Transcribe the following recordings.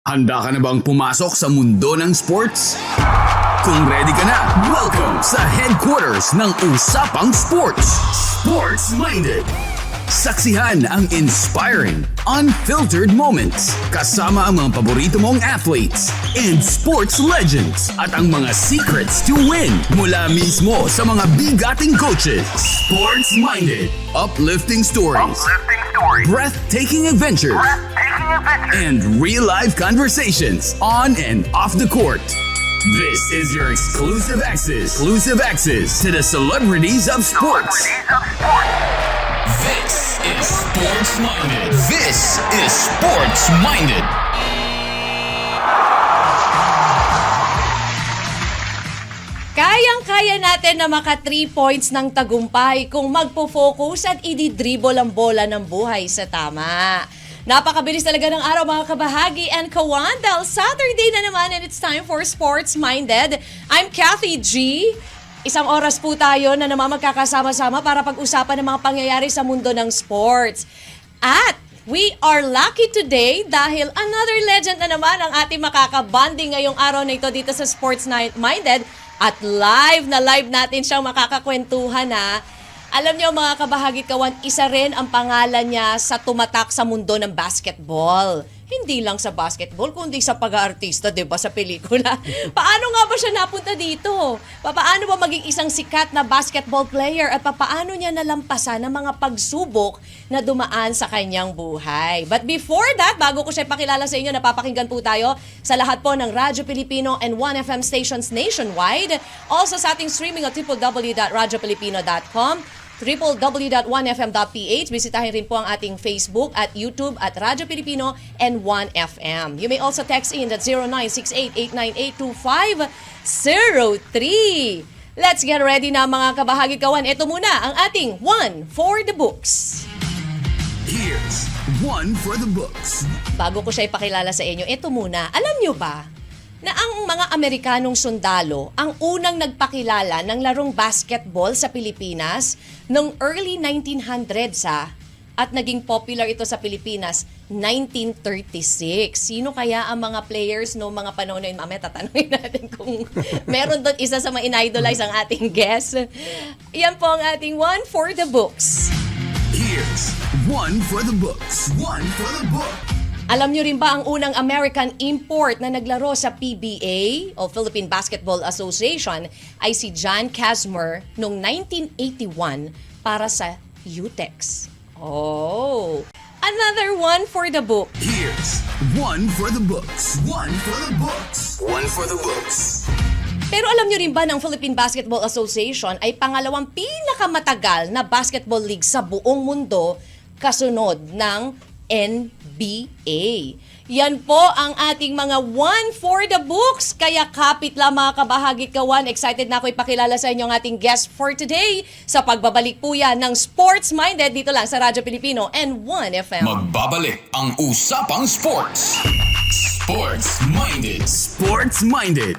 Handa ka na bang pumasok sa mundo ng sports? Kung ready ka na, welcome sa headquarters ng Usapang Sports, Sports Minded. Saksihan ang inspiring, unfiltered moments kasama ang mga paborito mong athletes and sports legends at ang mga secrets to win mula mismo sa mga bigating coaches. Sports Minded. Uplifting stories. Breathtaking adventures. And real-life conversations on and off the court. This is your exclusive access to the celebrities of sports. This is Sports Minded. This is Sports Minded. Kayang-kaya natin na maka 3 points ng tagumpay kung magpo-focus at ididribble ang bola ng buhay sa tama. Napakabilis talaga ng araw mga kabahagi and kawan dahil Saturday na naman and it's time for Sports Minded. I'm Kathy G. Isang oras po tayo na naman magkakasama-sama para pag-usapan ng mga pangyayari sa mundo ng sports. At we are lucky today dahil another legend na naman ang ating makakabanding ngayong araw na ito dito sa Sports Minded. At live natin siyang makakakwentuhan na. Alam niyo mga kabahagit kawan, isa rin ang pangalan niya sa tumatak sa mundo ng basketball. Hindi lang sa basketball, kundi sa pag-aartista, diba, sa pelikula. Paano nga ba siya napunta dito? Paano ba maging isang sikat na basketball player at paano niya nalampasan ang mga pagsubok na dumaan sa kanyang buhay? But before that, bago ko siya pakilala sa inyo, napapakinggan po tayo sa lahat po ng Radyo Pilipino and 1FM stations nationwide. Also sa ating streaming at www.radiopilipino.com, www.1fm.ph. Bisitahin rin po ang ating Facebook at YouTube at Radyo Pilipino and 1FM. You may also text in at 0968-898-2503. Let's get ready na mga kabahagi kawan. Ito muna ang ating One for the Books. Here's One for the Books. Bago ko siya ipakilala sa inyo, ito muna. Alam nyo ba na ang mga Amerikanong sundalo ang unang nagpakilala ng larong basketball sa Pilipinas noong early 1900s at naging popular ito sa Pilipinas 1936. Sino kaya ang mga players no mga panahon na yun? Mamaya tatanungin natin kung meron doon isa sa mga in-idolize ang ating guest. Yan po ang ating One for the Books. Here's One for the Books. One for the Book. Alam nyo rin ba ang unang American import na naglaro sa PBA o Philippine Basketball Association ay si John Kazmer noong 1981 para sa UTEX. Oh, another one for the book. Here's One for the Books. One for the Books. One for the Books. Pero alam nyo rin ba ng Philippine Basketball Association ay pangalawang pinakamatagal na basketball league sa buong mundo kasunod ng NBA. Yan po ang ating mga One for the Books. Kaya kapit lang mga kabahagit kawan. Excited na ako ipakilala sa inyo ang ating guest for today sa pagbabalik po yan ng Sports Minded dito lang sa Radyo Pilipino and 1FM. Magbabalik ang Usapang Sports. Sports Minded. Sports Minded.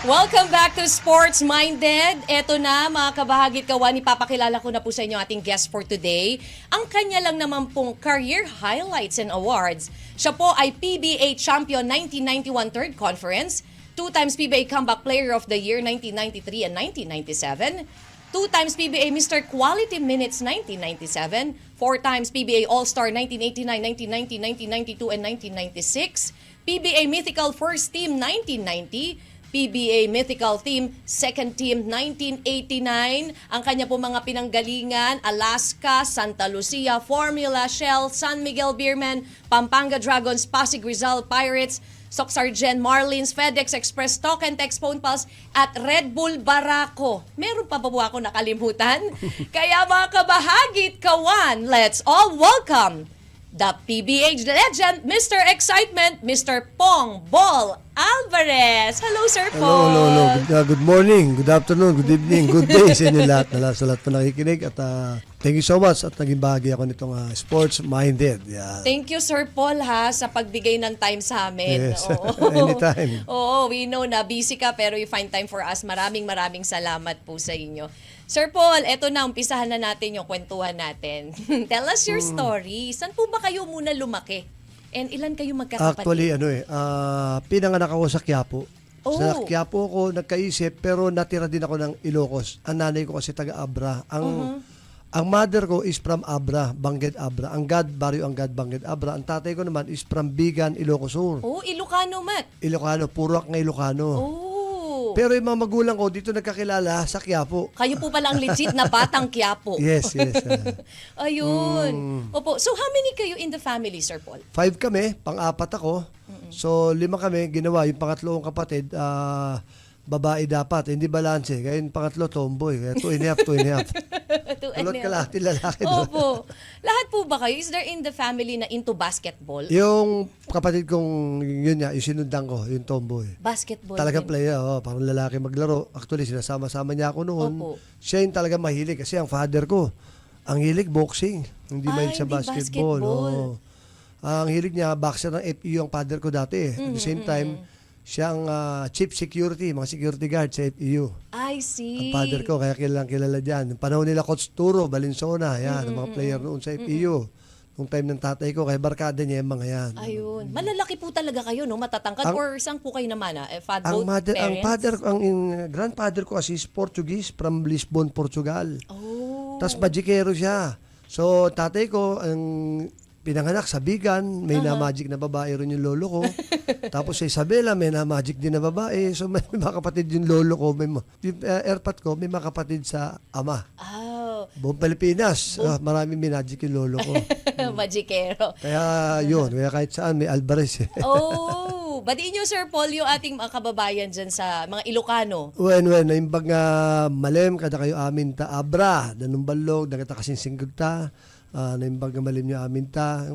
Welcome back to Sports Minded. Eto na mga kabahagit kawan, ipapakilala ko na po sa inyo ating guest for today. Ang kanya lang naman pong career highlights and awards. Siya po ay PBA Champion 1991 Third Conference, 2 times PBA Comeback Player of the Year 1993 and 1997, 2 times PBA Mr. Quality Minutes 1997, 4 times PBA All-Star 1989, 1990, 1992, and 1996, PBA Mythical First Team 1990, PBA Mythical Team, Second Team, 1989. Ang kanya po mga pinanggalingan, Alaska, Santa Lucia, Formula, Shell, San Miguel Beermen, Pampanga Dragons, Pasig Rizal Pirates, Socsargen Marlins, FedEx Express, Token Tex Phone Pulse, at Red Bull Barako. Meron pa ba po ako nakalimutan? Kaya mga kabahagit kawan, let's all welcome the PBA legend, Mr. Excitement, Mr. Pong Ball Alvarez. Hello, Sir Paul. Hello. Good morning, good afternoon, good evening, good day sa inyo lahat. Sa lahat po nakikinig. At thank you so much at naging bahagi ako nitong Sports Minded. Yeah. Thank you, Sir Paul, sa pagbigay ng time sa amin. Yes, Oo. anytime. Oo, we know na busy ka pero you find time for us. Maraming salamat po sa inyo. Sir Paul, eto na, umpisahan na natin yung kwentuhan natin. Tell us your story. Saan po ba kayo muna lumaki? And ilan kayo magkakapatid? Actually, pinanganak ako sa Quiapo. Oh. Sa Quiapo ako nagkaisip, pero natira din ako ng Ilocos. Ang nanay ko kasi taga-Abra. Ang mother ko is from Abra, Bangged Abra. Barrio Anggad, Bangged Abra. Ang tatay ko naman is from Bigan, Ilocos Sur. Oh, Ilocano, Mat. Ilocano, Purak ng Ilocano. Oh. Pero yung mga magulang ko dito nagkakilala sa Quiapo. Kayo po pala ang legit na batang Quiapo. Yes. Ayun. Opo. So, how many kayo in the family, Sir Paul? 5 kami, pang-apat ako. So, 5 kami, ginawa. Yung pangatlo kong kapatid, babae dapat, hindi balanse. Kaya yung pangatlo, tomboy. Kaya 2.5. Kulot ka lahat yung lalaki doon. Opo. Lahat po ba kayo? Is there in the family na into basketball? Yung kapatid kong, yun nga, yung sinundan ko, yung tomboy. Basketball. Talagang din. player, parang lalaki maglaro. Actually, sinasama-sama niya ako noon. Opo. Siya yung talaga mahilig. Kasi ang father ko, ang hilig boxing. Hindi mahilig sa hindi basketball. basketball. Oo. Ang hilig niya, boxer ng FEU ang father ko dati. At the same time, siya ang chief security, mga security guard sa FEU. I see. Ang father ko, kaya kilala dyan. Yung panahon nila Coach Turo, Valenzuela, yan, ang mga player noon sa FEU. Nung time ng tatay ko, kaya barkada niya yung mga yan. Ayun. Malalaki po talaga kayo, no? Matatangkad. Or saan po kayo naman, ang grandfather ko kasi is Portuguese from Lisbon, Portugal. Oh. Tapos magikero siya. So, tatay ko, ang pinanganak sa Bigan, may na-magic na babae rin yung lolo ko. Tapos sa Isabela, may na-magic din na babae. So, may mga kapatid yung lolo ko. Yung airpat ko, may mga kapatid sa ama. Oh. Buong Pilipinas, maraming minagic yung lolo ko. Magikero. Kaya yun, kaya kahit saan may Alvarez. Oh. Batiin nyo, Sir Paul, yung ating mga kababayan dyan sa mga Ilocano. Naimbag nga malem, kada kayo amin ta abra, danong balog, nagata kasing singgagta, naimbag nga malem nyo amin ta,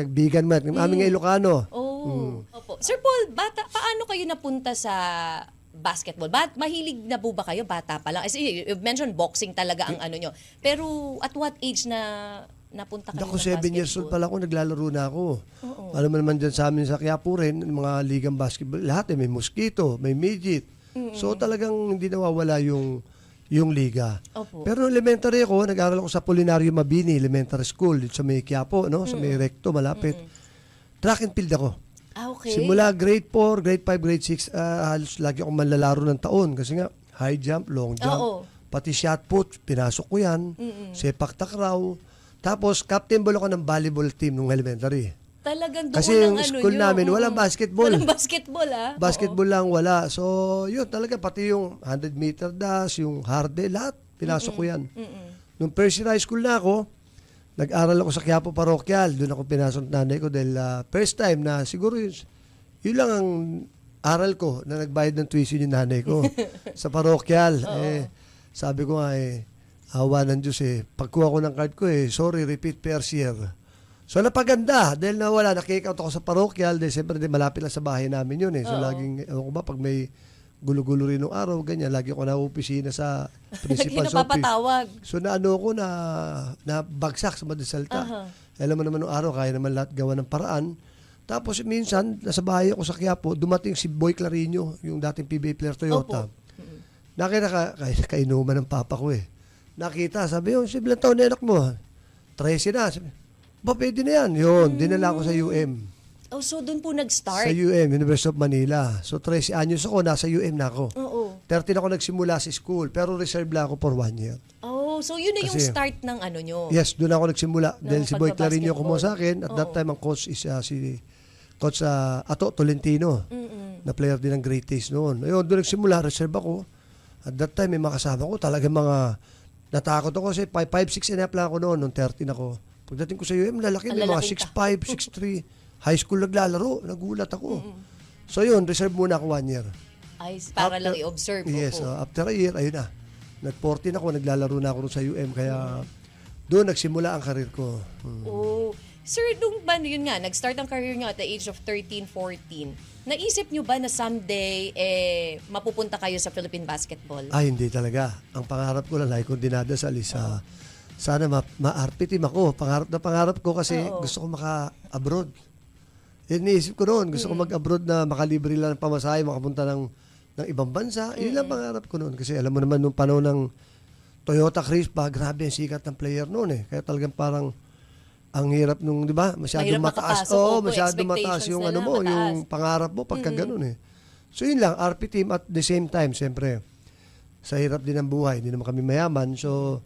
bigan man, amin nga Ilocano. Oh. Opo. Sir Paul, paano kayo napunta sa basketball? Mahilig na po ba kayo? Bata pa lang. You mentioned boxing talaga ang ano nyo. Pero at what age na napunta kayo Ako, sa 7 years old pa lang ako, naglalaro na ako. Oo. Alam mo naman dyan sa amin sa Quiapo rin, mga ligang basketball, lahat may mosquito, may midget. So talagang hindi nawawala yung liga. Opo. Pero nung elementary ako, nag-aral ako sa Polinario Mabini Elementary School, dito sa may Quiapo, no? Sa may Recto, malapit. Track and field ako. Okay. Simula grade 4, grade 5, grade 6, halos lagi akong manlalaro ng taon. Kasi nga, high jump, long jump, Oo. pati shot put, pinasok ko yan. Sepak takraw. Tapos, captain ball ako ng volleyball team nung elementary. Talagang doon Kasi ang yung ano school nyo. namin, walang basketball. Walang basketball, ah. Basketball lang, wala. So, yun talaga, pati yung 100 meter dash, yung harde, lahat, pinasok ko yan. Nung first year high school na ako, nag-aral ako sa Quiapo Parochial. Doon ako pinasok ng nanay ko dahil first time na siguro yun lang ang aral ko na nagbayad ng tuition yung nanay ko sa Parochial. Sabi ko nga awa ng Diyos pagkuha ko ng card ko sorry, repeat first year. So napaganda dahil nawala, na-kick out ako sa Parochial dahil siyempre malapit lang sa bahay namin yun So laging, ewan ko ba, pag may gulo-gulo rin ng araw, ganyan, lagi ako na opisina sa principal's office. napapatawag. So naano ko na bagsak sa madasalta. Alam mo naman nung araw, kaya naman lahat gawa ng paraan. Tapos minsan, nasa bahay ako sa Quiapo, dumating si Boy Clarino, yung dating PBA player Toyota. Nakita kainuman ng papa ko Nakita, sabi, sibilang taon na anak mo. 13 na. Sabi, pwede na yan. Yun, dinala ko sa UM. Oh, so doon po Sa nag-start? UM, University of Manila. So 13 anyos ako, nasa UM na ako. Oo. 13 ako nagsimula sa school, pero reserve lang ako for 1 year. Oh, so yun na yung Kasi- start ng ano nyo? Yes, doon ako nagsimula. Dahil si Boy Clarino kumuha sa akin. At that Oo. time, ang coach is si Coach Ato Tolentino, na player din ng Great Taste noon. Ayun, doon nagsimula, reserve ako. At that time, may makasama ko. Talagang mga, natakot ako kasi 5'6" and a half lang ako noon, nung 13 ako. Pagdating ko sa UM, lalaki, may mga Lalaki ka. 6'5", 6'3". High school naglalaro, nagulat ako. So yun, reserve muna ako 1 year. Ay, para lang i-observe. Yes, Opo. after a year, ayun na. Nag-14 ako, naglalaro na ako sa UM, kaya doon nagsimula ang karir ko. Oh. Sir, nung ba, yun nga, nag-start ang career nyo at the age of 13, 14, naisip nyo ba na someday, mapupunta kayo sa Philippine basketball? Ay, hindi talaga. Ang pangarap ko lang, like kong dinadasal is, sana ma-RP team ako. Pangarap ko kasi gusto ko maka-abroad. Iniisip ko noon, gusto ko mag-abroad na makalibre lang ng pamasahe, makapunta ng ibang bansa. Yun lang pangarap ko noon. Kasi alam mo naman, nung panahon ng Toyota Crispa, grabe ang sikat ng player noon Kaya talagang parang ang hirap nung, di ba? Masyadong Mahirap mataas. makapasok, Oo, opo, masyadong mataas expectations yung nila, ano mo, mataas. yung pangarap mo pagka ganun eh. So yun lang, RP team at the same time, siyempre, sa hirap din ng buhay, hindi naman kami mayaman. So,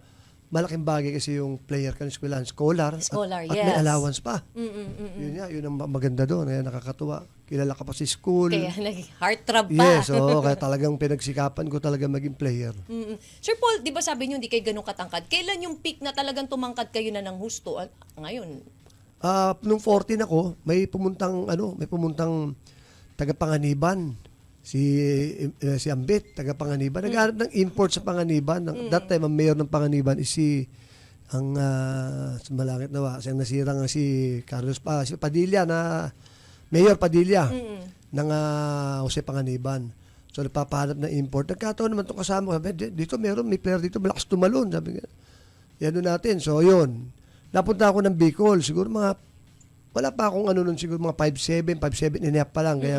malaking bagay kasi yung player ka ng eskwelahan, scholar, Scholar, at may yes. allowance pa. Yun nga, yun ang maganda doon. Kaya nakakatuwa. Kilala ka pa sa school. Kaya heartthrob pa. Yes, oo. Kaya talagang pinagsikapan ko talaga maging player. Sir Paul, di ba sabi niyo hindi kayo ganun katangkad? Kailan yung peak na talagang tumangkad kayo na ng husto? Ngayon, Nung 14 ako, may pumuntang taga-Panganiban. Si Ambit, taga-Panganiban. Naghanap ng import sa Panganiban. That time, ang mayor ng Panganiban is sa Malangit Nawa, siyang nasirang si si Padilla Mayor Padilla ng Jose Panganiban. So, nagpapahanap ng import. Nagkataon naman itong kasama ko. Dito, may player dito, malakas tumalon. Sabi nga, yan doon natin. So, yun. Napunta ako ng Bicol. Siguro wala pa akong nun, siguro mga 5'7" and a half pa lang. Kaya,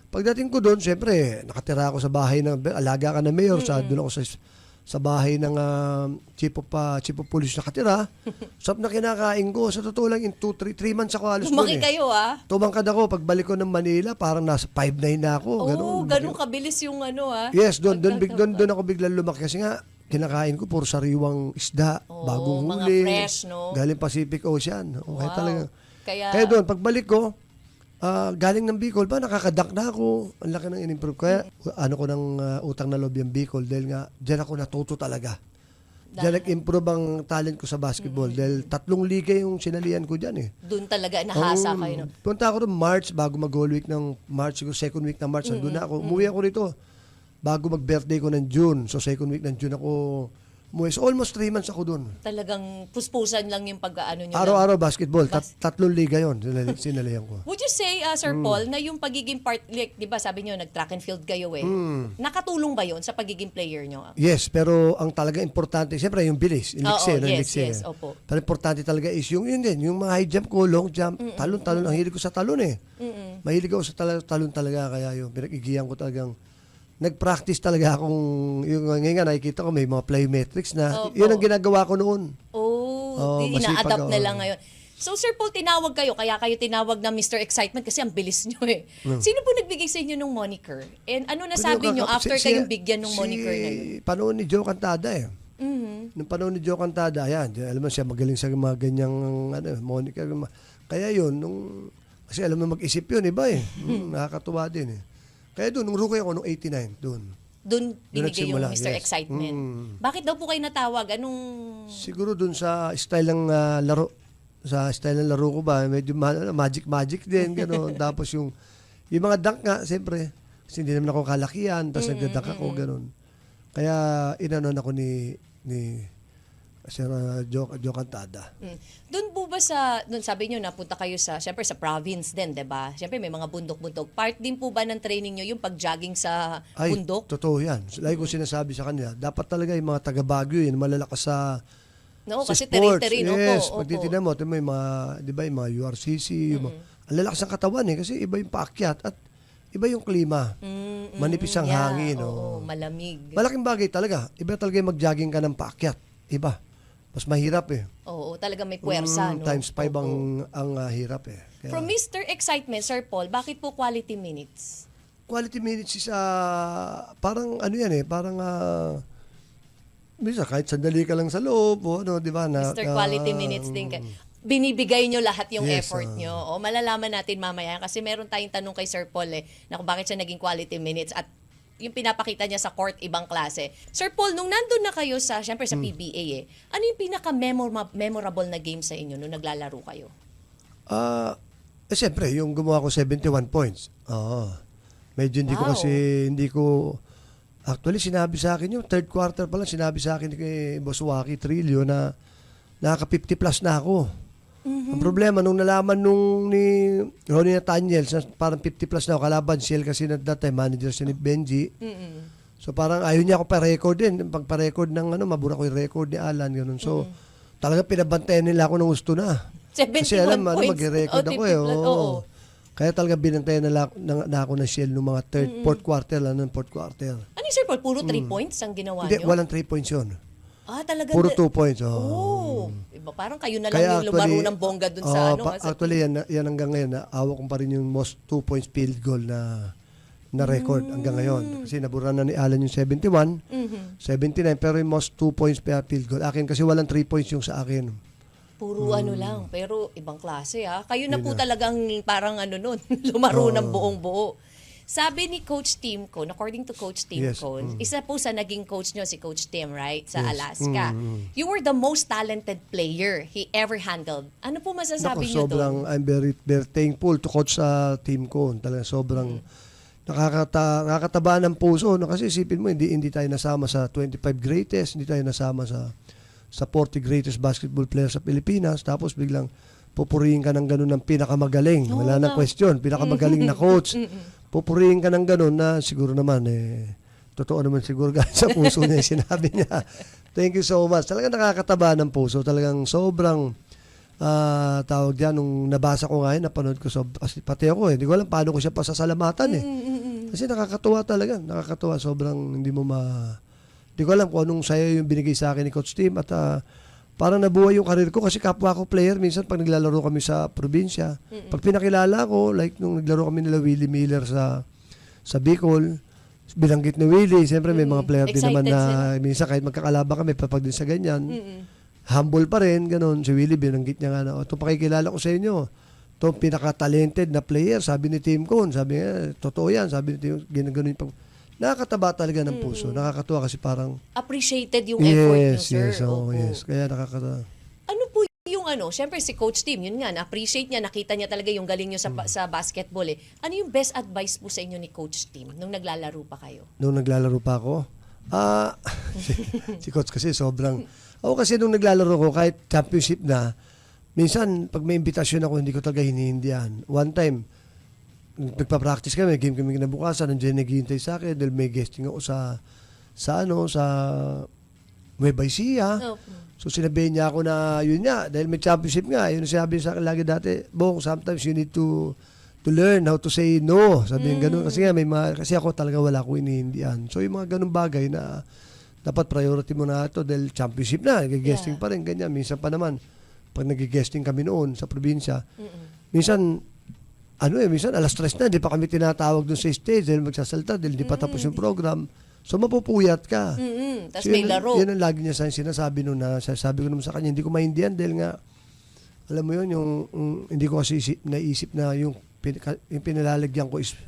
pagdating ko doon, siyempre, nakatira ako sa bahay alaga ka na mayor. Doon ako sa bahay ng chief of police nakatira. Sap na kinakain ko. Sa totoo lang, in 3 months ako halos doon lumaki kayo Tumangkad ako. Pagbalik ko ng Manila, parang nasa 5'9" na ako. Oo, ganun kabilis yung Yes, doon ako biglang lumaki. Kasi nga, kinakain ko puro sariwang isda, bagong mga huli. fresh, no? Galing Pacific Ocean. Okay, Wow. talaga. Kaya Doon, pagbalik ko, galing ng Bicol, nakakadak na ako. Ang laki ng in-improve. Kaya, ko ng utang na loob yung Bicol dahil nga, dyan ako natuto talaga. Dyan nag-improve ang talent ko sa basketball dahil 3 liga yung sinalihan ko dyan eh. doon talaga nahasa kayo. No? Punta ako ng March, bago mag-whole week ng March, siguro second week ng March, nandun na ako. Umuwi ako rito bago mag-birthday ko ng June. So, second week ng June ako umuwi. So, almost 3 months ako dun. Talagang puspusan lang yung pag-ano nyo. Araw-araw basketball. 3 liga yun. Sinalihan ko. Would you say, Sir Paul, na yung pagiging part, like, di ba sabi nyo, nag-track and field kayo nakatulong ba yon sa pagiging player nyo? Yes, pero ang talaga importante, siyempre yung bilis. Yung likse, yes, opo. Pero importante talaga is yung yun din, yung mga high jump ko, long jump, talon. Ang hilig ko sa talon eh. Mahilig ako sa talon talaga. Kaya yung pinag-igiyan ko talagang nag-practice talaga akong, yung ngayon nga nakikita ko may mga plyometrics na, yun ang ginagawa ko noon. Ina-adapt na lang ngayon. So, Sir Paul, tinawag kayo, kaya kayo tinawag na Mr. Excitement kasi ang bilis nyo eh. Sino po nagbigay sa inyo ng moniker? And ano nasabi nyo after kayong bigyan ng moniker na yun? Panahon ni Joe Cantada eh. Nung panahon ni Joe Cantada, ayan, alam mo siya, magaling sa mga ganyang moniker. Kaya yun, kasi alam mo mag-isip yun, iba eh. Nakakatuwa din eh. Kaya doon, nung rookie ako, nung 89, doon. Doon binigay yung nagsimula, Mr. yes. Excitement. Bakit daw po kayo natawag? Anong... Siguro doon sa style ng laro. Sa style ng laro ko ba, medyo magic din, gano'n. Tapos yung mga dunk nga, siyempre, kasi hindi naman ako kalakihan, tapos nagdadunk ako, gano'n. Kaya inanon ako ni Sir Joe Cantada. Doon po ba doon sabi nyo, napunta kayo syempre sa province din, di ba? Syempre may mga bundok-bundok. Part din po ba ng training nyo yung pag-jogging sa bundok? Ay, totoo yan. Lagi ko sinasabi sa kanila, dapat talaga yung mga taga-Baguio yun, malalakas sa kasi sports. terrain. Yes, Opo. pag titignan mo, may mga, di ba, yung mga URCC, yung ang lalakas ng katawan eh, kasi iba yung paakyat at iba yung klima. Manipis ang hangin. Malamig. Malaking bagay talaga. Iba talaga yung mag-jogging ka ng paakyat. Iba. Mas mahirap eh. Oo, talaga may puwersa, no? Times 5 ang hirap eh. Kaya, From Mr. Excitement, Sir Paul, bakit po quality minutes? quality minutes is parang ano yan eh, parang minsan kahit sandali ka lang sa loob o ano, di ba? Mr. Quality minutes din kayo. Binibigay nyo lahat yung Yes, effort nyo. O malalaman natin mamaya kasi meron tayong tanong kay Sir Paul na kung bakit siya naging quality minutes at yung pinapakita niya sa court, ibang klase. Sir Paul, nung nandun na kayo syempre sa PBA ano yung pinaka-memorable na game sa inyo nung naglalaro kayo? Siyempre, yung gumawa ko 71 points. Medyo hindi ko actually sinabi sa akin yung third quarter pa lang sinabi sa akin kay Boss Waki Trillo na naka 50 plus na ako. Ang problema nung nalaman ni Ronnie Nathaniel parang 50 plus na ako kalaban siya kasi na that time manager siya ni Benji. So parang ayaw niya ako pa-record din. Pag pa-record ng mabura ko yung record ni Alan ganun. So talaga pinabantayan nila ako ng gusto na. 71 kasi alam points. mag-record ako Oo. Kaya talaga binantayan na ako ng Shell nung mga fourth quarter lang ng fourth quarter. Ano yung Sir Paul? Puro 3 points ang ginawa Hindi, nyo? walang 3 points yun. Talaga. Puro 2 points. Iba, parang kayo na lang yung lumaro ng bongga dun sa sa Actually, yan hanggang ngayon, hawak ko pa rin yung most 2 points field goal na record hanggang ngayon. Kasi nabura na ni Alan yung 71, 79, pero yung most 2 points field goal. Akin kasi walang 3 points yung sa akin. Puro lang, pero ibang klase ha. Kayo na po talagang parang nun, lumaro ng buong buo. Sabi ni Coach Tim Cone, according to Coach Tim Cone, isa po sa naging coach nyo si Coach Tim, right? Sa Alaska. You were the most talented player he ever handled. Ano po masasabi nyo doon? I'm very, very thankful to coach sa Tim Cone. Talagang sobrang nakakataba ng puso. No? Kasi isipin mo, hindi tayo nasama sa 25 greatest, hindi tayo nasama sa 40 greatest basketball players sa Pilipinas, tapos biglang pupurihin ka ng ganun ng pinakamagaling. Wala nang question. Pinakamagaling na coach. Pupurihin ka ng ganun na siguro naman, totoo naman siguro galing sa puso niya yung sinabi niya. Thank you so much. Talagang nakakataba ng puso. Talagang sobrang tawag dyan. Nung nabasa ko nga yun, napanood ko, pati ako hindi ko alam paano ko siya pasasalamatan Kasi nakakatuwa talaga. Nakakatuwa. Sobrang hindi mo Hindi ko alam kung anong saya yung binigay sa akin ni Coach Tim at parang nabuhay yung karir ko kasi kapwa ko player. Minsan pag naglalaro kami sa probinsya, pag pinakilala ko, like nung naglaro kami nila Willie Miller sa Bicol, binanggit ni Willie, siyempre may mga player din naman na minsan kahit magkakalaba kami, papag din sa ganyan, humble pa rin, ganun. Si Willie, binanggit niya nga na, ito pakikilala ko sa inyo. Ito pinaka-talented na player, sabi ni Tim Cone. Sabi niya, totoo yan. Sabi ni Tim, ganun yung nakakataba talaga ng puso. Nakakatuwa kasi parang appreciated yung effort niyo, sir. Yes. Kaya nakakatuwa. Ano po yung syempre si Coach Tim, yun nga, na-appreciate niya, nakita niya talaga yung galing niyo sa basketball Ano yung best advice po sa inyo ni Coach Tim nung naglalaro pa kayo? Nung naglalaro pa ako? Si Coach kasi sobrang... Ako kasi nung naglalaro ko, kahit championship na, minsan pag may imbitasyon ako, hindi ko talaga hinihindihan. One time, nagpa-practice kami, game kami kinabukasan, nandiyan naghihintay sa akin dahil may guesting ako sa Nueva Ecija. So sinabihin niya ako na yun nga, dahil may championship nga, yun sinabi sa akin lagi dati, Bong, sometimes you need to learn how to say no. Sabi ganun. Kasi nga, kasi ako talaga wala akong inihindihan. So yung mga ganung bagay na dapat priority mo na ito dahil championship na, nag-guesting pa rin, ganyan. Minsan pa naman, pag nag-guesting kami noon sa probinsya, minsan minsan alas 3 na, di pa kami tinatawag dun sa stage dahil magsasalta, dahil di pa tapos yung program. So, mapupuyat ka. Tapos may laro. Yun ang lagi niya sinasabi nung sabi ko naman sa kanya, hindi ko maintindihan dahil nga, alam mo yun, yung hindi ko kasi naisip na yung pinalalagyan ko is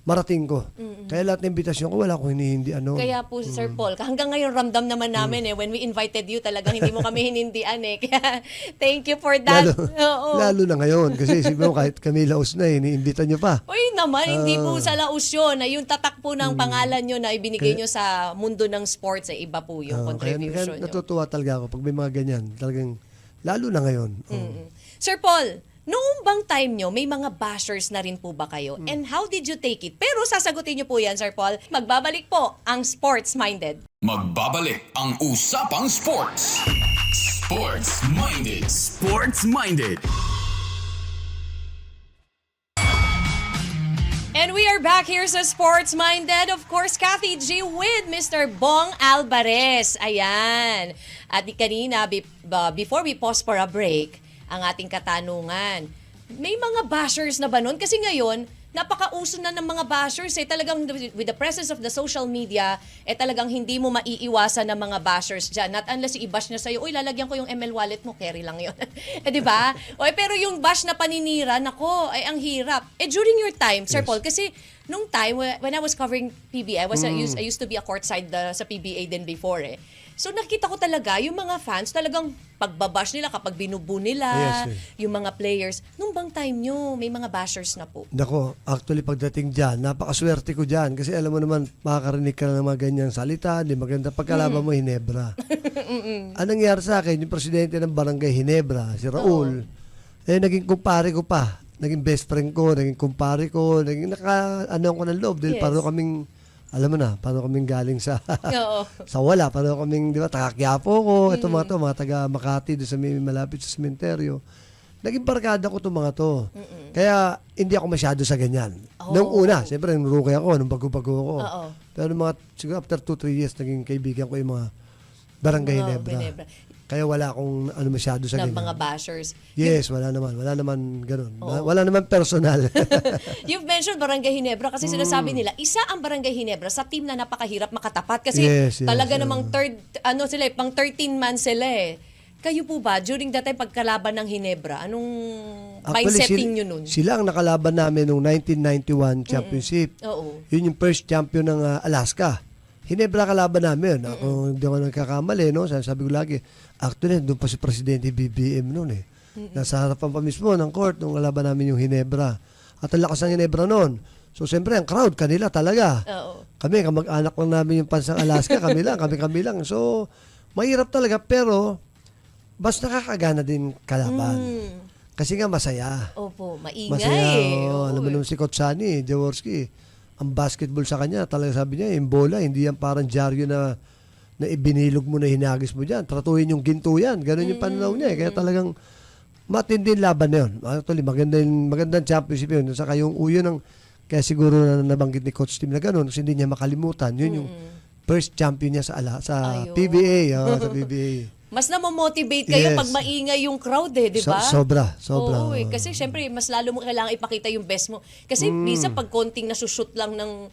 marating ko. Kaya lahat ng imbitasyon ko, wala akong hinihindi. Kaya po, Sir Paul, hanggang ngayon ramdam naman namin when we invited you, talagang hindi mo kami hinindian Kaya, thank you for that. Lalo na ngayon. Kasi siguro kahit kami laos na, iniimbita nyo pa. Uy naman, hindi po sa laos yun. Yung tatak po ng pangalan nyo na ibinigay nyo sa mundo ng sports, iba po yung contribution kaya nyo. natutuwa talaga ako pag may mga ganyan. Talagang, lalo na ngayon. Sir Paul, noong bang time nyo, may mga bashers na rin po ba kayo? And how did you take it? Pero sasagutin nyo po yan, Sir Paul. Magbabalik po ang Sports Minded. Magbabalik ang Usapang Sports. Sports Minded. Sports Minded. And we are back here sa Sports Minded. Of course, Kathy G with Mr. Bong Alvarez. Ayan. At kanina, before we pause for a break, ang ating katanungan. May mga bashers na ba nun? Kasi ngayon, napakauso na ng mga bashers Talagang with the presence of the social media, talagang hindi mo maiiwasan ng mga bashers dyan. Not unless i-bash niya sa'yo, uy, lalagyan ko yung ML wallet mo, carry lang yun. Di ba? Pero yung bash na paninira, nako, ay ang hirap. During your time, Sir Paul, kasi nung time, when I was covering PBA, I used to be a courtside sa PBA din before So nakita ko talaga, yung mga fans talagang pagbabash nila kapag binubu nila, yung mga players. Nung bang time nyo, may mga bashers na po? Nako, actually pagdating dyan, napakaswerte ko dyan. Kasi alam mo naman, makakarinig ka na ng mga ganyang salita, di maganda pagkalaban mo, Hinebra. Anong nangyari sa akin, yung presidente ng barangay Hinebra, si Raul, naging kumpare ko pa. Naging best friend ko, naging kumpare ko, naging ko ng loob. Dahil paano kaming, alam mo na, paano kaming galing sa sa wala, paano kaming, di ba, taga-Quiapo ko, ito mga taga Makati, doon sa may malapit sa sementeryo. Naging barkada ko itong mga to. Kaya, hindi ako masyado sa ganyan. Nung una, siyempre, nung rookie ako, nung bago-bago ako. Pero siguro after 2-3 years, naging kaibigan ko yung mga Barangay Mga Ginebra. Kaya wala akong ano masyado sa ng ganyan. mga bashers. Yes, wala naman. Wala naman ganun. Wala naman personal. You've mentioned Barangay Ginebra kasi sinasabi nila, isa ang Barangay Ginebra sa team na napakahirap makatapat kasi Yes, talaga yeah. namang pang 13 man sila eh. Kayo po ba, during that time pagkalaban ng Ginebra, anong mindsetting nyo nun? Sila ang nakalaban namin noong 1991 championship. Oo. Yun yung first champion ng Alaska. Ginebra kalaban namin. Ako, hindi ako nagkakamali, no? Sabi ko lagi, actually, doon pa si Presidente BBM noon eh. Nasa harapan pa mismo ng court nung kalaban namin yung Ginebra. At ang lakas ng Ginebra noon. So, siyempre, ang crowd, kanila talaga. Oo. Kami, kamag-anak lang namin yung pansang Alaska, kami lang. So, mahirap talaga, pero mas nakakagana din kalaban. Kasi nga masaya. Opo, maingay Masaya. eh. Oh, alam mo naman si Coach Sunny, Jaworski, ang basketball sa kanya, talaga sabi niya, yung bola, hindi yan parang dyaryo na ibinilog mo na hinagis mo dyan. Tratuhin yung ginto yan. Ganun yung pananaw niya. Kaya talagang matinding laban na yun. Actually, magandang championship yun. Saka yung uyo ng, kaya siguro na nabanggit ni Coach Tim na ganun, kasi hindi niya makalimutan. Yun yung first champion niya sa Ayun. PBA. Sa PBA. Mas namomotivate kayo Yes. pag maingay yung crowd eh, di ba? Sobra. Oo, eh. Kasi syempre, mas lalo mo kailangan ipakita yung best mo. Kasi minsan pag konting nasushoot lang ng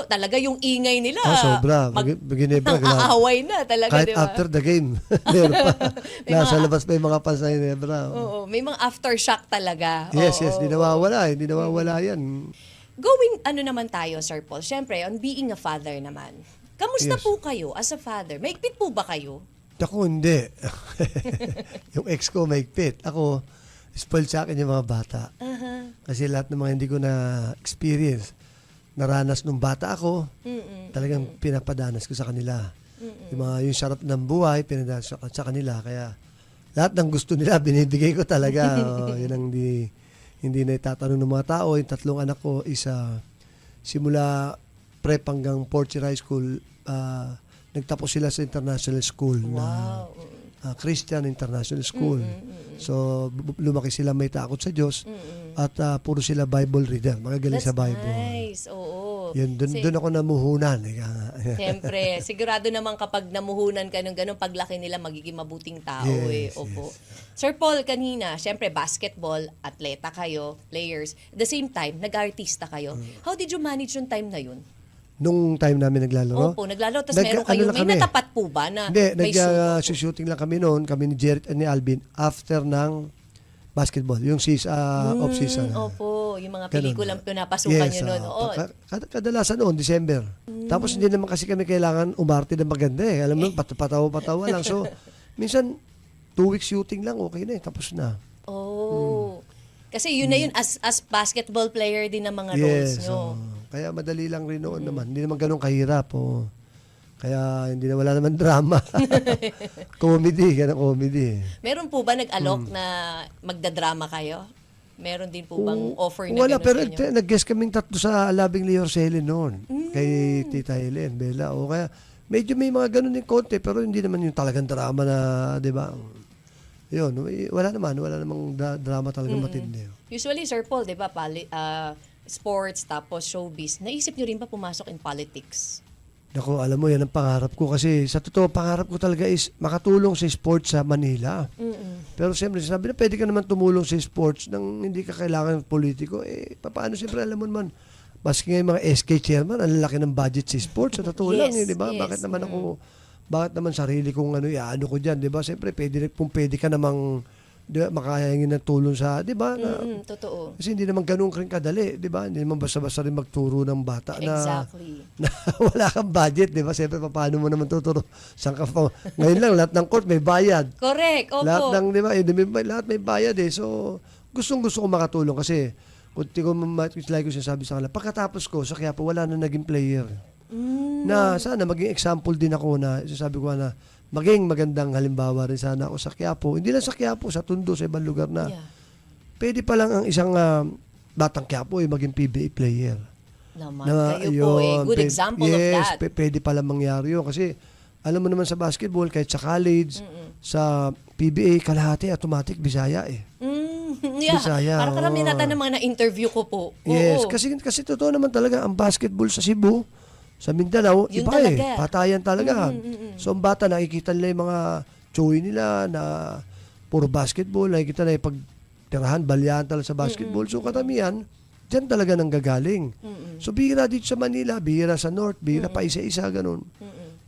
talaga yung ingay nila. Sobra. Ginebra. Aaway na talaga, Kahit di ba? after the game. Meron pa. Nasa labas pa yung mga fans ng Ginebra. Oo, may mga aftershock talaga. Yes, Oo. Hindi nawawala. Hindi nawawala yan. Going, naman tayo, Sir Paul? Syempre, on being a father naman. Kamusta Yes. po kayo as a father? Maigpit po ba kayo? Ako hindi. Yung ex ko mahigpit. Ako, spoiled sa akin yung mga bata. Kasi lahat ng mga hindi ko na-experience, naranas nung bata ako, talagang pinapadanas ko sa kanila. Yung sarap ng buhay, pinadanas ko sa kanila. Kaya lahat ng gusto nila, binibigay ko talaga. Yun ang hindi na itatanong ng mga tao. Yung tatlong anak ko, simula prep hanggang fourth year high school, nagtapos sila sa international school na Christian International School. So, lumaki sila may takot sa Diyos at puro sila Bible reader. Magagaling sa Bible. Nice, oo. Yun, doon ako namuhunan. Siyempre, sigurado naman kapag namuhunan ka ng ganun, paglaki nila magiging mabuting tao Yes, Opo. Sir Paul, kanina, siyempre basketball, atleta kayo, players. At the same time, nag-artista kayo. How did you manage yung time na yun? Nung time namin naglalaro. Opo, naglalaro. Tapos meron kayo, may natapat po ba na Hindi, may nag-shooting lang kami noon, kami ni Jerry at ni Alvin, after ng basketball, yung off-season. Opo, yung mga Ganun. pelikulang pinapasukan nyo noon. Oo. Kadalasan noon, December. Tapos hindi naman kasi kami kailangan umarte na maganda eh. Alam mo, patawa-patawa lang. So, minsan, 2 weeks shooting lang, okay na eh. Tapos na. Oh. Kasi yun na yun, as basketball player din ng mga roles nyo. Kaya madali lang rin noon naman. Hindi naman ganun kahirap. Kaya hindi na wala naman drama. Comedy. Meron po ba nag-alok na magdadrama kayo? Meron din po bang offer na Wala, gano'n pero sa inyo? nag-guest kaming tatlo sa Labing Leo Orceli noon. Kay Tita Helen, Bella. Kaya medyo may mga ganun din konti, pero hindi naman yung talagang drama na, di ba? Yun, wala namang drama talaga matindi. Usually, Sir Paul, di ba, sports tapos showbiz, naisip nyo rin ba pumasok in politics? Naku, alam mo, yan ang pangarap ko. Kasi sa totoo, pangarap ko talaga is makatulong sa sports sa Manila. Pero siyempre, sabi na pwede ka naman tumulong sa sports nang hindi ka kailangan ng politiko. Paano siyempre, alam mo naman, maski nga yung mga SK chairman, ang lalaki ng budget sa sports. Sa totoo lang, di ba? Bakit naman sarili kong ano ko dyan, di ba? Siyempre, pwede ka namang makahingin ng tulong sa, di ba? Totoo. Kasi hindi naman ganun rin kadali, di ba? Hindi naman basta-basta rin magturo ng bata Exactly. na wala kang budget, di ba? Siyempre, paano mo naman tuturo? Saan ka pa? Ngayon lang, lahat ng court may bayad. Correct, opo. Lahat ng, di ba? Lahat may bayad eh. So, gustong-gusto ko makatulong kasi kung like ko sinasabi sa kanila, pagkatapos ko, sa Quiapo, wala na naging player. Na sana maging example din ako na, sasabi ko na, maging magandang halimbawa rin sana ako sa Quiapo. Hindi lang sa Quiapo, sa Tondo, sa ibang lugar na. Pwede pa lang ang isang batang Quiapo maging PBA player. Naman, kayo po good example of that. Yes, pwede pala mangyari yun. Kasi alam mo naman sa basketball, kahit sa college, sa PBA, kalahati, automatic, Bisaya eh. Bisaya. Parang karamihan ng mga na-interview ko po. Yes, Oo. kasi totoo naman talaga, ang basketball sa Cebu, Sa Mindanao, Yun iba talaga. patayan talaga. So, ang bata, nakikita nila yung mga choy nila na puro basketball, nakikita na yung pagtirahan, balyahan talaga sa basketball. So, karamihan, dyan talaga nanggagaling. So, bihira dito sa Manila, bihira sa North, bihira pa isa-isa, ganun.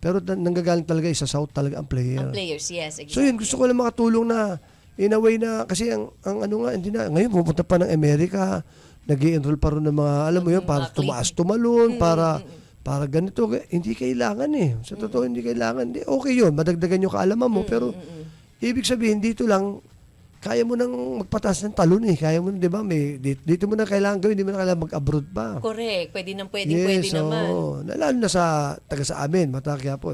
Pero nanggagaling talaga, sa South talaga ang player. Ang players, yes, exactly. So, yun, gusto ko lang makatulong na, in a way na, kasi ang ano nga, hindi na, ngayon pupunta pa ng Amerika, nag-i-enroll pa rin ng mga, alam mo yun, para mga tumaas tumalon, para ganito, hindi kailangan Sa totoo, hindi kailangan. Hindi, okay yun, madagdagan yung kaalaman mo, pero ibig sabihin, dito lang, kaya mo nang magpataas ng talon Kaya mo, di ba, dito mo na kailangan gawin, hindi mo na kailangan mag-abroad pa. Correct. Pwede naman. Lalo na sa, taga sa amin, Matakya po,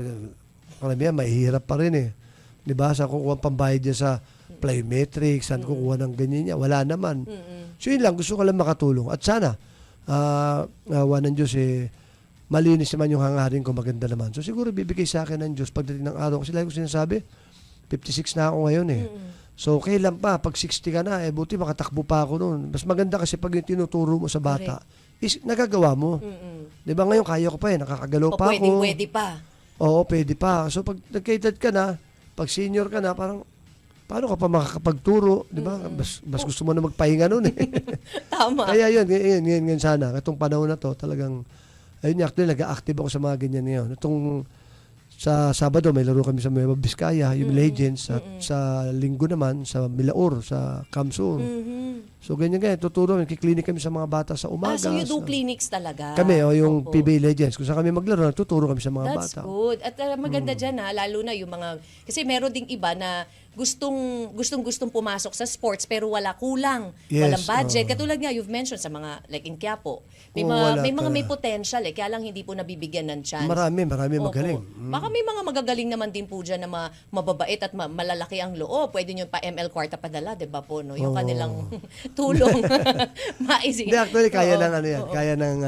karamihan, mahihirap pa rin Di ba, sa kukuha pambayad niya sa plyometrics, saan kukuha ng ganyan niya, wala naman. So yun lang, gusto ko lang makatulong. At sana, awa ng Diyos malinis naman yung hangarin ko, maganda naman. So siguro bibigay sa akin ng Diyos pagdating ng araw. Kasi lagi ko sinasabi, 56 na ako ngayon So kailan pa, pag 60 ka na, buti makatakbo pa ako noon. Mas maganda kasi pag yung tinuturo mo sa bata, is nagagawa mo. Di ba ngayon, kaya ko pa nakakagalaw pa ako. Pwede pa. Oo, pwede pa. So pag nagkaedad ka na, pag senior ka na, parang, paano ka pa makakapagturo? Di ba? Mas gusto mo na magpahinga noon Tama. Kaya yun sana. Itong panahon na to, talagang, ayun actually, nag-active ako sa mga ganyan ngayon. Itong, sa Sabado, may laro kami sa Nueva Vizcaya, yung Legends, at sa Linggo naman, sa Milaor, sa Kamsur. So, ganyan, tuturo, kiklinik kami sa mga bata sa umaga. So you do clinics talaga? Kami, yung PBA Legends. Kung saan kami maglaro, tuturo kami sa mga That's bata. That's good. At maganda dyan lalo na yung mga, kasi meron ding iba na gustong pumasok sa sports pero wala kulang, walang budget. Katulad nga, you've mentioned sa mga, like in Quiapo, may potential kaya lang hindi po nabibigyan ng chance. Marami magaling. Baka may mga magagaling naman din po dyan na mababait at malalaki ang loob. Pwede nyo pa ML Kwarta padala, di ba po? No? Yung kanilang tulong. Hindi, actually, kaya ng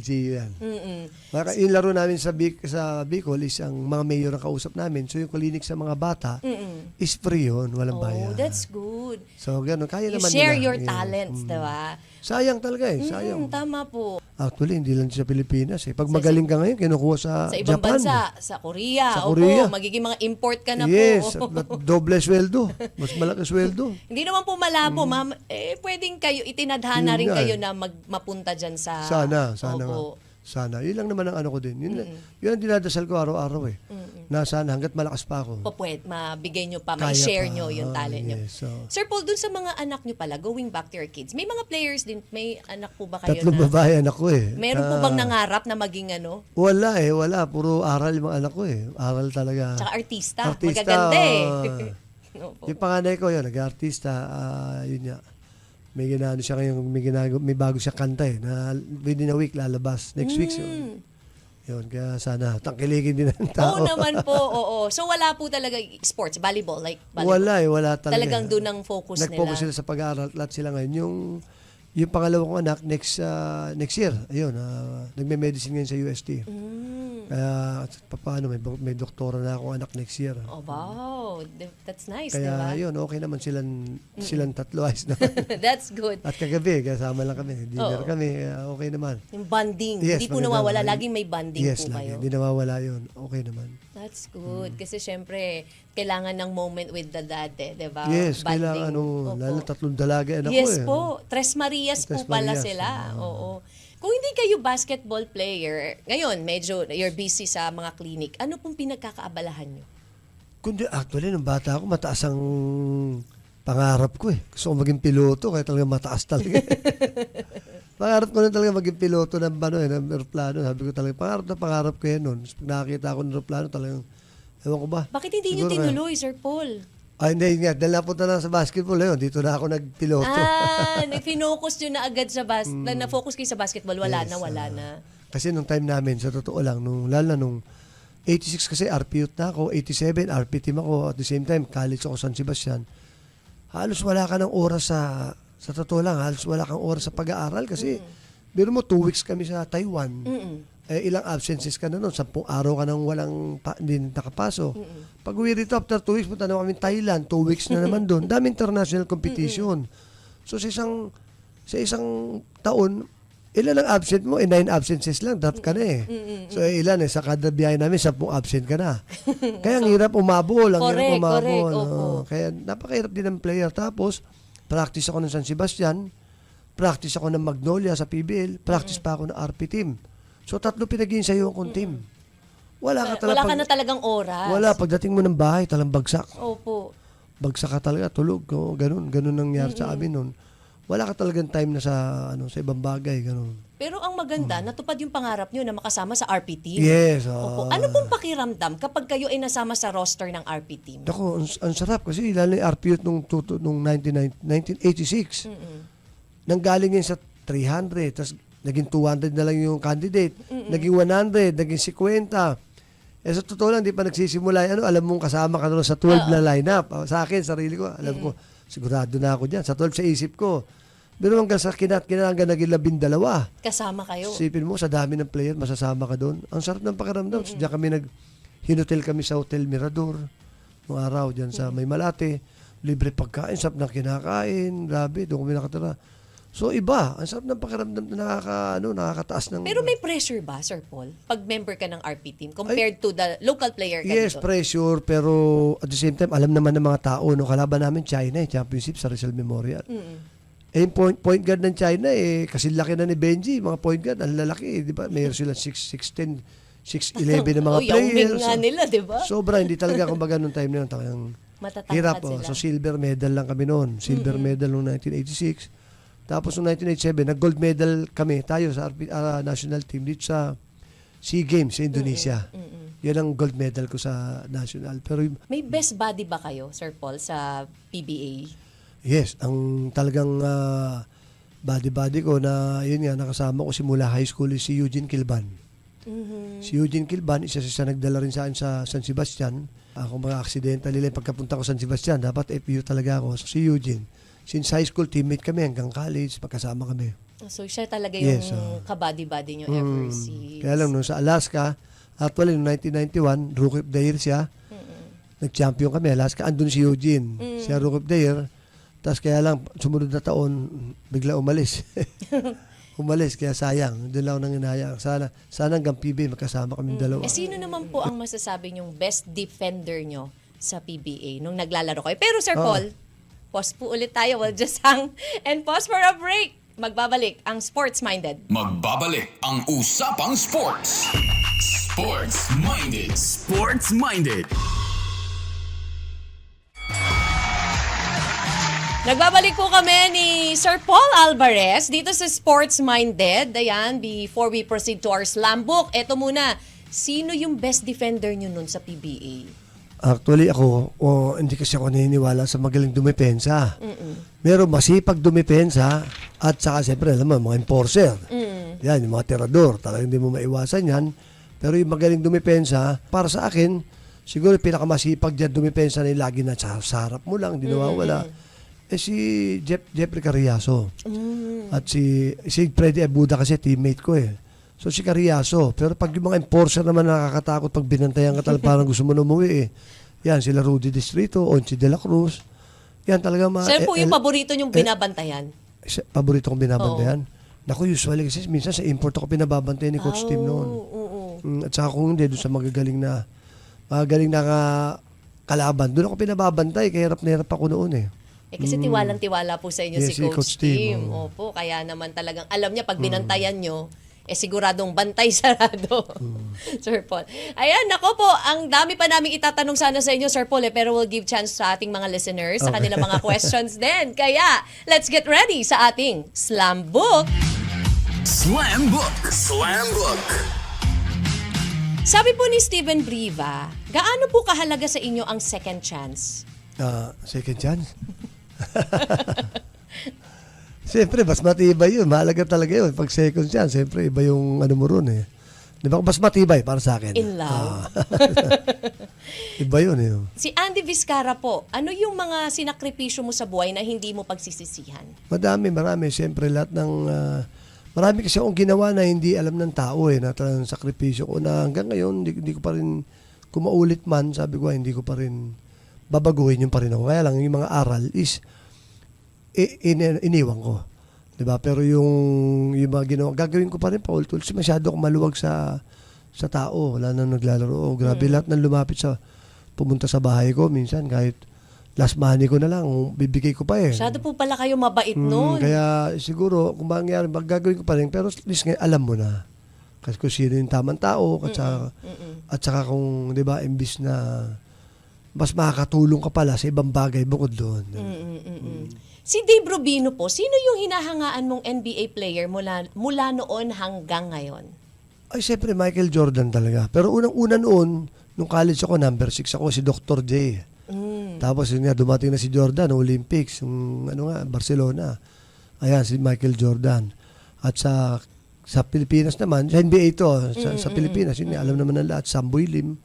LGU yan. Yung laro namin sa Bicol is ang mga mayor ang kausap namin. So yung klinik sa mga bata is free yun, walang bayad. Oh, that's good. So ganun, kaya You naman share nila. your talents, di ba? Sayang talaga sayang. Tama po. Actually, hindi lang sa Pilipinas Pag magaling ka ngayon, kinukuha sa ibang Japan. bansa, sa Korea. Sa Korea. Magiging mga import ka na yes, po. at doble sweldo. Mas malaki sweldo. Hindi naman po malabo, ma'am. Pwedeng kayo, itinadhana rin Yun nga kayo na mapunta dyan sa... Sana nga. Opo. Sana. Yun lang naman ang ano ko din. Yun ang dinadasal ko araw-araw Na sana hanggat malakas pa ako. Mabigay nyo pa, Kaya share pa. nyo yung talent nyo. Yes, so. Sir Paul, dun sa mga anak nyo pala, going back to your kids, may mga players din, may anak po ba kayo 3 babae anak ko Meron po bang nangarap na maging ano? Wala wala. Puro aral yung mga anak ko Aral talaga. Tsaka artista. Artista, Magaganda Opo. Yung panganay ko nag-artista. Yun nga. May ginano siya ngayon, may bago siya kanta na within a week lalabas. Next week yun. Yun, kaya sana tangkiligin din ng tao. Oo naman po, oo. So wala po talaga sports, volleyball, like volleyball. Wala talaga. Talagang doon ang focus nila. Nag-focus sila sa pag-aaral. Lahat sila ngayon. Yung pangalawa kong anak, next year, ayun, nagme-medicine ngayon sa UST. Kaya, paano, may doktora na akong anak next year. Oh, wow. That's nice, Kaya, diba? yun, okay naman silang tatlo. Ayos naman. That's good. At kagabi, kasama lang kami. Dinner kami, okay naman. Yung bonding. Yes, Hindi po maganda. nawawala. Laging may bonding Yes, po lagi. kayo. Hindi nawawala yun. Okay naman. That's good. Kasi syempre, kailangan ng moment with the dad, diba? Yes, Bonding. kailangan, Opo. lalo 3 dalaga anak Yes ko po. Tres Marias po Tres pala Marias, sila. Oo. Kung hindi kayo basketball player, ngayon, medyo you're busy sa mga clinic, ano pong pinagkakaabalahan nyo? Kundi, actually, nung bata ako, mataas ang pangarap ko Gusto ko maging piloto, kaya talaga mataas talaga. Pangarap ko na talaga maging piloto ng aeroplano. Sabi ko talaga, pangarap ko yan noon. Pag nakakita ako ng aeroplano, talagang, ewan ko ba? Bakit hindi nyo Siguro tinuloy, Sir Paul? Hindi nga. Dahil napunta na sa basketball, dito na ako nagpiloto. Nag-focus nyo na agad sa na-focus kayo sa basketball, wala na. Kasi nung time namin, sa totoo lang, lalo na nung 86 kasi RP youth na ako, 87 RP team ako, at the same time, college ako San Sebastian. Halos wala ka ng oras sa totoo lang, halos wala kang oras sa pag-aaral kasi, biro mo 2 weeks kami sa Taiwan. Ilang absences ka na noon, 10 araw ka nang hindi nakapasok. Pag uwi rito, after 2 weeks, punta na kami Thailand, 2 weeks na naman doon. Dami international competition. So sa isang taon, Ilan ang absent mo? 9 absences lang, drop ka na eh. So ilan sa kada biyahe namin, 10 absent ka na. Kaya ang hirap umabol, ang hirap umabol. Correct, opo. Kaya napakahirap din ng player. Tapos, practice ako ng San Sebastian, practice ako ng Magnolia sa PBL, practice pa ako ng RP team. So 3 pinag-iinsayo akong team. Wala ka na talagang oras. Wala, pagdating mo ng bahay, talang bagsak. Opo. Bagsak ka talaga, tulog. Ganun nangyari sa amin noon. Wala ka talagang time na sa ibang bagay, ganun. Pero ang maganda, natupad yung pangarap nyo na makasama sa RP team. Yes. Opo. Ano pong pakiramdam kapag kayo ay nasama sa roster ng RP team? Ako, ang sarap kasi lalo yung RPU nung 1986. Nanggaling yun sa 300, tapos naging 200 na lang yung candidate. Naging 100, naging 50. Sa totoo lang, di pa nagsisimula. Alam mong kasama ka sa 12 na lineup. Sa akin, sarili ko, alam ko, sigurado na ako dyan. Sa 12 sa isip ko. Pero hanggang sa hanggang naging 12. Kasama kayo. Sipin mo, sa dami ng player, masasama ka doon. Ang sarap ng pakiramdam. Diyan kami hinutel kami sa Hotel Mirador. Noong araw dyan sa May Malate. Libre pagkain, sarap ng kinakain. Grabe, doon kami nakatira. So iba, ang sarap ng pakiramdam na nakakataas ng... Pero may pressure ba, Sir Paul, pag member ka ng RP team compared to the local player ka Yes, dito? pressure, pero at the same time, alam naman ng mga tao, kalaban namin China, championship sa Rizal Memorial. Yung point guard ng China, kasi laki na ni Benji, mga point guard, ang lalaki, di ba? Mayroon sila 6'10", 6'11 na mga players. Yung nga nila, di ba? Sobra, hindi talaga kumbaga nung time na yun, talagang Matatangkad hirap. sila. So silver medal lang kami noon. Silver medal noong 1986. Tapos noong 1987, nag-gold medal kami, tayo sa national team dito sa SEA Games sa Indonesia. Yan ang gold medal ko sa national. Pero May best buddy ba kayo, Sir Paul, sa PBA? yes, ang talagang buddy-buddy ko na yun nga, nakasama ko simula high school is si Eugene Kilban. Si Eugene Kilban, isa nagdala rin sa akin sa San Sebastian. Ako mga aksidente nila pagkapunta ko sa San Sebastian, dapat FPU talaga ako. So, si Eugene, since high school, teammate kami hanggang college, magkasama kami. So siya talaga yung Yes, kabady-body nyo ever since. Kaya lang, nung sa Alaska, actually, noong 1991, Rookie of the Year siya. Nag-champion kami, Alaska. Andun si Eugene. Siya Rookie of the Year. Tapos kaya lang, sumunod na taon, bigla umalis. Umalis, kaya sayang. Doon lang ako nang inayang. Sana hanggang PBA, magkasama kami dalawa. Sino naman po ang masasabi nyong best defender nyo sa PBA nung naglalaro kayo? Pero Sir Paul, pause po ulit tayo. We'll just hang and pause for a break. Magbabalik ang Sports Minded. Magbabalik ang Usapang Sports. Sports Minded. Sports Minded. Nagbabalik po kami ni Sir Paul Alvarez dito sa Sports Minded. Ayan, before we proceed to our slam book, eto muna, sino yung best defender nyo nun sa PBA? Actually, ako, hindi kasi ako naniniwala sa magaling dumepensa. Meron masipag dumepensa at saka siyempre, alam mo, mga enforcer. Yan, yung mga tirador. Talagang hindi mo maiwasan yan. Pero yung magaling dumepensa, para sa akin, siguro pinakamasipag dyan dumepensa na yung lagi na sa harap mo lang, hindi nawawala. Si Jeffrey Carriazo. At si Freddy Abuda kasi teammate ko eh. So si Carriazo. Pero pag yung mga enforcer naman nakakatakot pag binantayan ka talaga parang gusto mo na umuwi eh. Yan, sila Rudy Distrito, Onchi de la Cruz. Yan talaga mga... Sir po yung paborito nyong binabantayan? Paborito kong binabantayan? Naku, usually kasi minsan sa import ako pinababantayan ni Coach Tim noon. At saka kung hindi, doon sa magagaling na kalaban, doon ako pinababantay. Kaya hirap na hirap ako noon eh. Kasi tiwalang-tiwala po sa inyo Yes, si Coach Tim. Opo, kaya naman talagang alam niya pag binantayan nyo, siguradong bantay sarado. Sir Paul. Ayan, nako po, ang dami pa naming itatanong sana sa inyo, Sir Paul, pero we'll give chance sa ating mga listeners sa kanilang mga questions din. Kaya, let's get ready sa ating Slam Book. Slam Book. Slam Book. Sabi po ni Steven Briva, gaano po kahalaga sa inyo ang second chance? Second chance? Siyempre, mas matibay yun. Mahalaga talaga yun. Pag second chance, siyempre, iba yung ano mo ron eh. Di ba? Mas matibay para sa akin. In love. Iba yun eh. Si Andy Vizcarra po, ano yung mga sinakripisyo mo sa buhay na hindi mo pagsisisihan? Marami. Siyempre, lahat ng... marami kasi akong ginawa na hindi alam ng tao eh. Na talagang sakripisyo ko na hanggang ngayon, hindi ko pa rin... Kung maulit man, sabi ko, hindi ko pa rin babaguhin yung pa rin ako. Kaya lang, yung mga aral is... iniwan ko. 'Di ba? Pero yung mga ginawa, gagawin ko pa rin paulit-ulit. Kasi masyado akong maluwag sa tao. Wala nang naglalaro. Grabe lahat ng lumapit pumunta sa bahay ko. Minsan kahit last money ko na lang, bibigay ko pa eh. Masyado po pala kayo mabait noon. Kaya siguro, kung mangyari, gagawin ko pa rin. Pero at least ngayon, alam mo na. Kasi kung sino yung tamang tao, at saka kung, di ba, imbis na mas makakatulong ka pala sa ibang bagay bukod doon. Si Dave Rubino po, sino yung hinahangaan mong NBA player mula noon hanggang ngayon? Ay, siyempre, Michael Jordan talaga. Pero unang-una noon, nung college ako, number 6 ako, si Dr. J. Tapos yun nga, dumating na si Jordan, Olympics, yung Barcelona. Ayan, si Michael Jordan. At sa Pilipinas naman, sa NBA ito, sa Pilipinas, yun, alam naman ng lahat, Samboy Lim.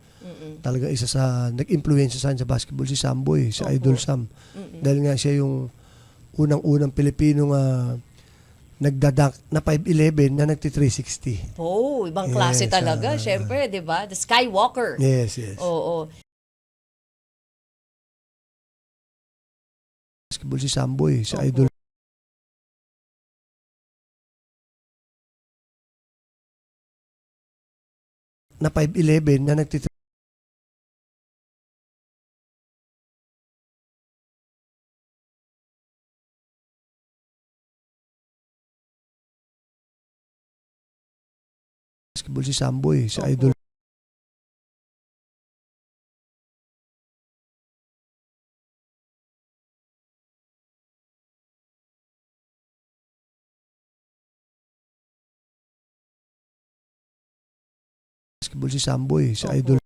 Talaga isa sa, nag-influence sa akin sa basketball, si Samboy, si Idol Sam. Dahil nga siya yung unang-unang Pilipino nagdadak na 5'11 na nagti-360. Oh, ibang klase Yes, talaga. Siyempre, di ba? The Skywalker. Yes. Oo. Basketball si Samboy, si Idol. Na 5'11 na basketball si Samboy, si Idol. Basketball si Samboy, si Idol.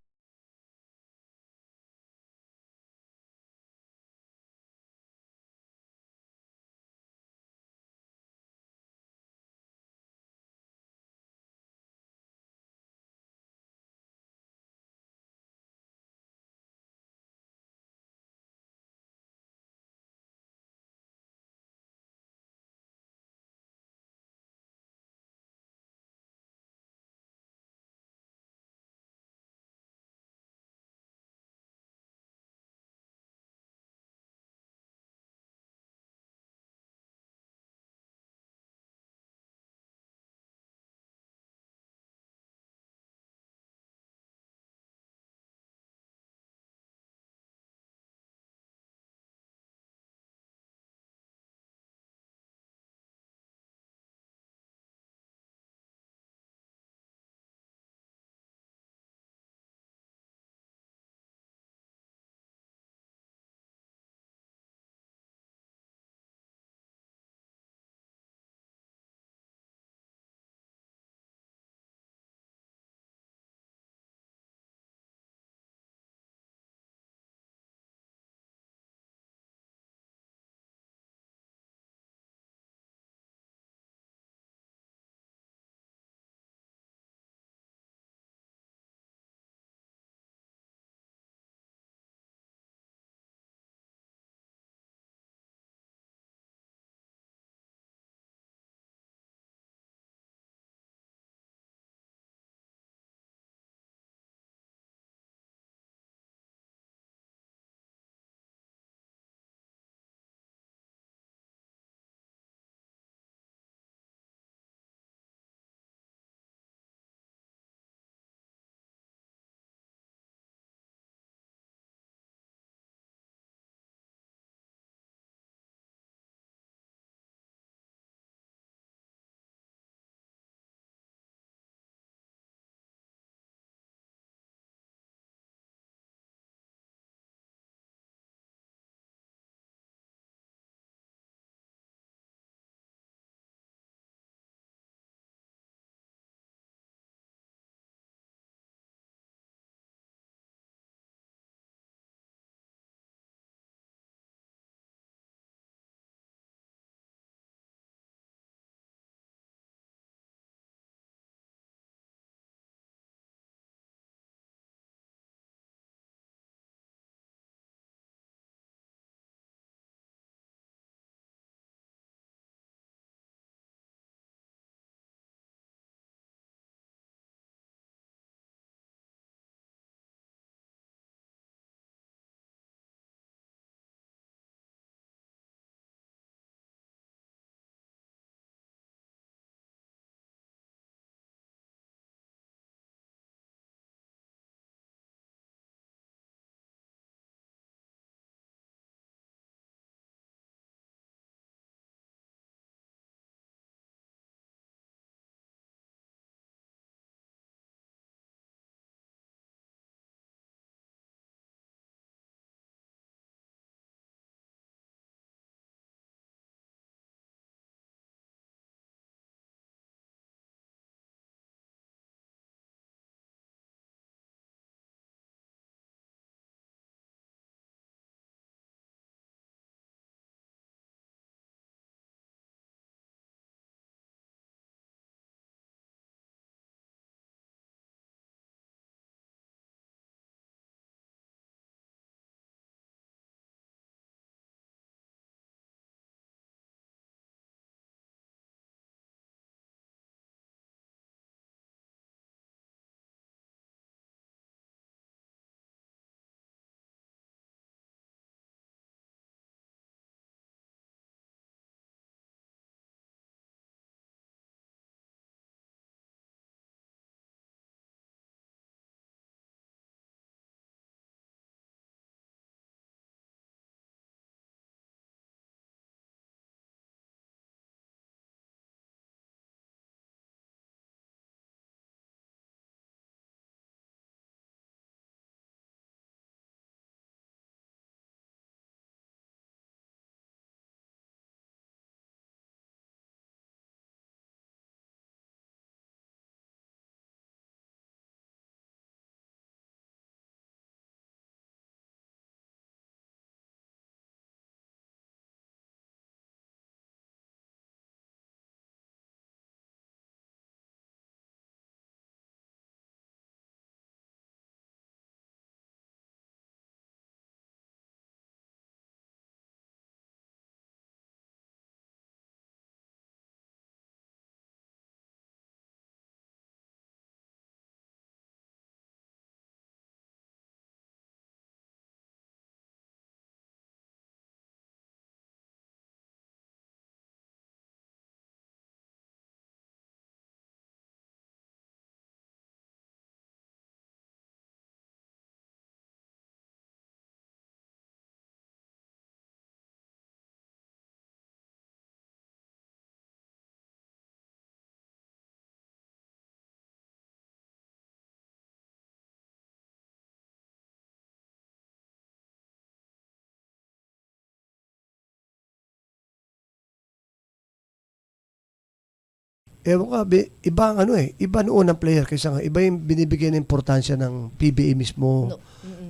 ewan ka, iba ang iba noon ang player kaysa nga, iba yung binibigay ng importansya ng PBA mismo, No.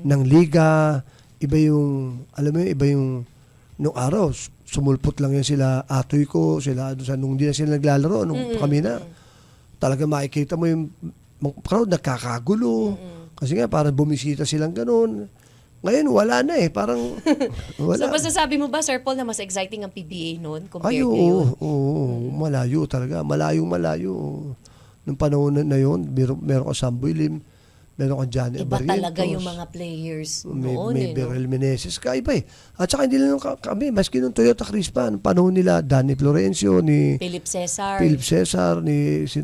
ng liga, iba yung, alam mo yun, iba yung, nung araw, sumulpot lang yan sila, atoy ko, sila, nung hindi na sila naglalaro, nung kami na, talaga makikita mo yung crowd nagkakagulo, kasi nga, parang bumisita silang ganun. Ngayon, wala na parang, wala. So, masasabi mo ba, Sir Paul, na mas exciting ang PBA noon compared Ay, ngayon? oo, malayo talaga. Malayo. Nung panahon na yun, meron ka Samboy Lim, meron ka Johnny Iba Abarrientos. talaga yung mga players May noon. Beryl Meneses. Kaiba At saka hindi lang kami, maski nung Toyota Crispa, nung panahon nila, Danny Florencio, ni Philip Cesar. ni si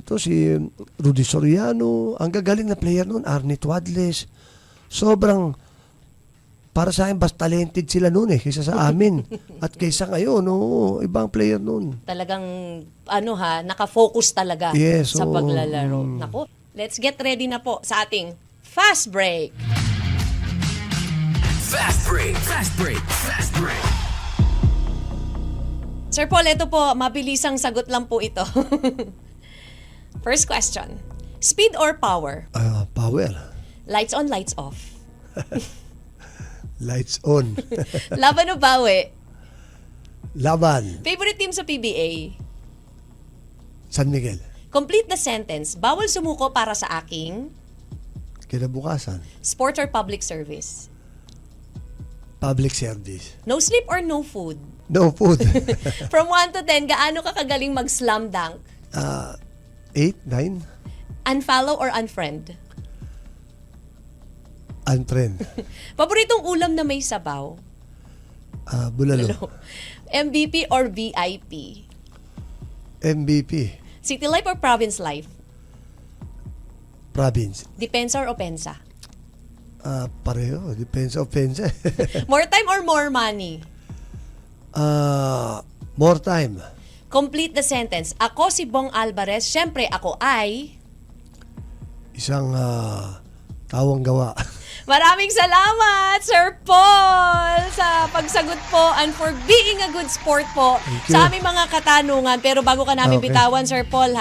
Rudy Soriano. Ang gagaling na player noon, Arnie Tuadles. Sobrang, para sa akin, bas talented sila noon kaysa sa amin. At kaysa ngayon, ibang player noon. Talagang, nakafocus talaga Yes, sa oo. paglalaro. Naku, let's get ready na po sa ating fast break. Fast break. Fast break. Fast break. Sir Paul, ito po, mabilisang sagot lang po ito. First question. Speed or power? Power. Lights on, lights off. Lights on. Laban o bawi? Laban. Favorite team sa PBA? San Miguel. Complete the sentence. Bawal sumuko para sa aking Kinabukasan. sports or public service. Public service. No sleep or no food? No food. From 1 to 10, gaano ka kagaling mag-slam dunk? 8, 9. Unfollow or unfriend? Unfriend. Paboritong ulam na may sabaw? Bulalo. MVP or VIP? MVP. City life or province life? Province. Depensa or opensa? Pareho. Depends offense. More time or more money? More time. Complete the sentence. Ako si Bong Alvarez. Siyempre, ako ay... Isang tawang gawa. Maraming salamat, Sir Paul, sa pagsagot po and for being a good sport po Thank you. sa aming mga katanungan. Pero bago ka namin Okay. bitawan, Sir Paul,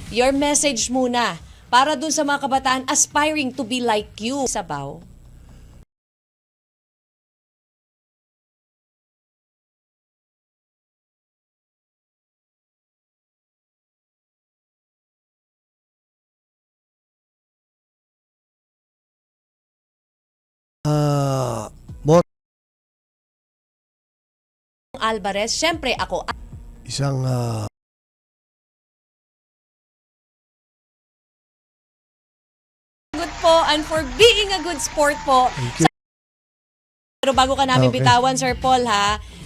your message muna para dun sa mga kabataan aspiring to be like you. Sabaw. More. Alvarez, siyempre, ako ay... Isang Good po and for being a good sport po. Thank you. Pero bago ka namin Okay. bitawan, Sir Paul,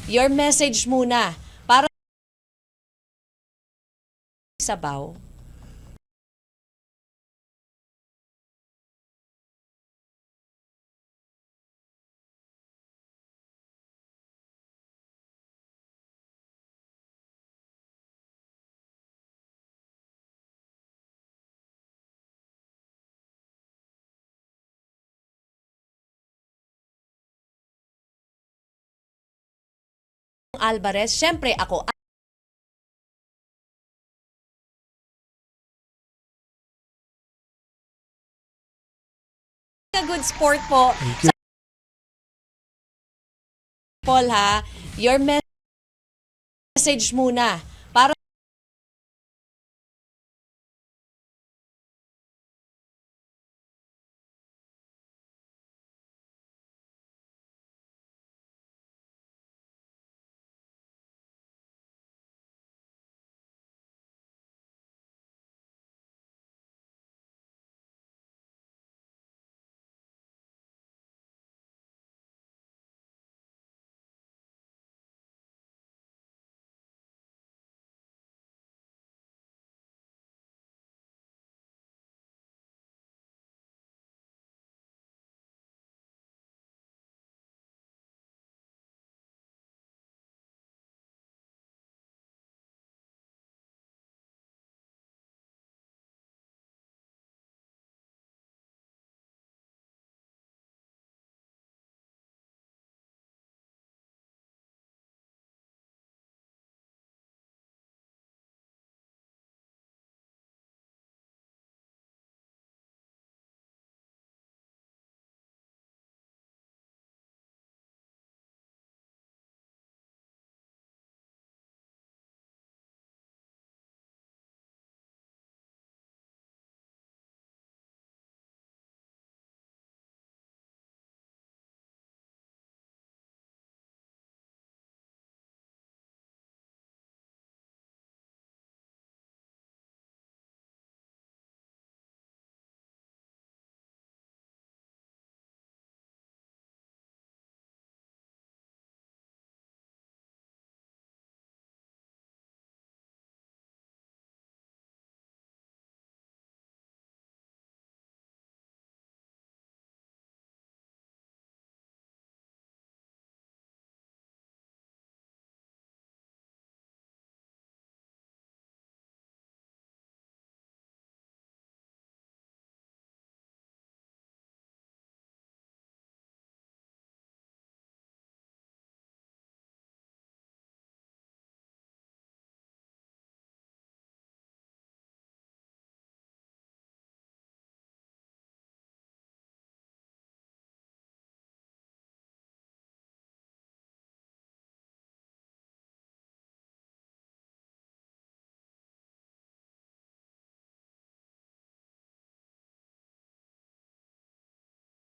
your message muna para sabaw. Alvarez, siyempre, ako ay... A good sport po. Thank you. Paul, your message muna